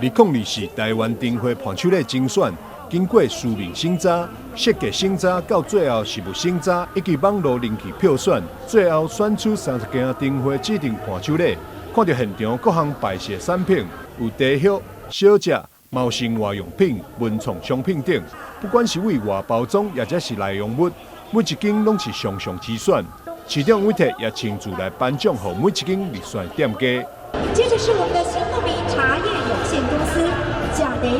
2024台湾灯会判手礼精选，经过书面审查、设计审查到最后实务审查以及网络人气票选，最后选出30件灯会指定判手礼。看到现场各项摆设产品，有茶叶、小食、毛生活用品、文创商品等，不管是为外包装，也者是内容物，每一间拢是上之选。市长委特也亲自来颁奖，给每一间入选店家。接着是我们的新富民茶叶有限公司奖励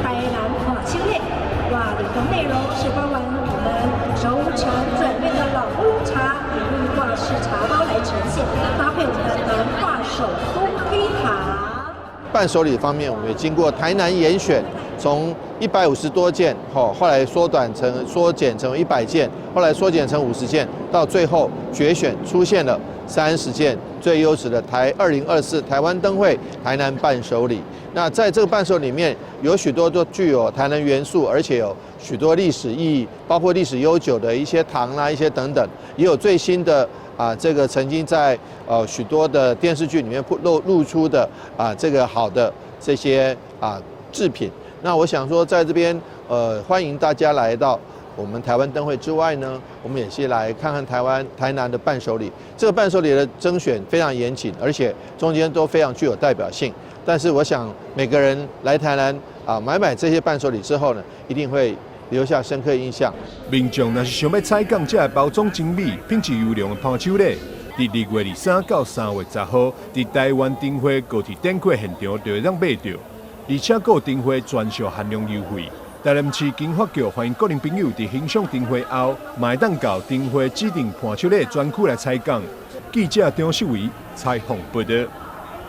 台南花青类，哇，里头内容是包含我们熟成准备的老乌龙茶，以绿挂式茶包来呈现，搭配我们的南化手工黑糖。伴手礼方面，我们也经过台南严选，从150多件，后来缩减成100件，后来缩减成50件，到最后决选出现了30件最优质的2024台湾灯会台南伴手礼。那在这个伴手里面，有许多都具有台南元素，而且有许多历史意义，包括历史悠久的一些糖啦、一些等等，也有最新的这个曾经在许多的电视剧里面露出的这个好的这些制品。那我想说，在这边欢迎大家来到我们台湾灯会之外呢，我们也是来看看台南的伴手礼。这个伴手礼的甄选非常严谨，而且中间都非常具有代表性。但是我想每个人来台南买这些伴手礼之后呢，一定会留下深刻印象。民众若是想要采购这包装精美、品质优良的伴手礼，伫2月23到3月10号，伫台湾灯会高铁展柜现场就会当买到，而且还有灯会专属限量优惠。台南市经发局欢迎各人朋友伫欣赏灯会后，嘛会当到灯会指定伴手礼专区来采购。记者张秀维采访报道。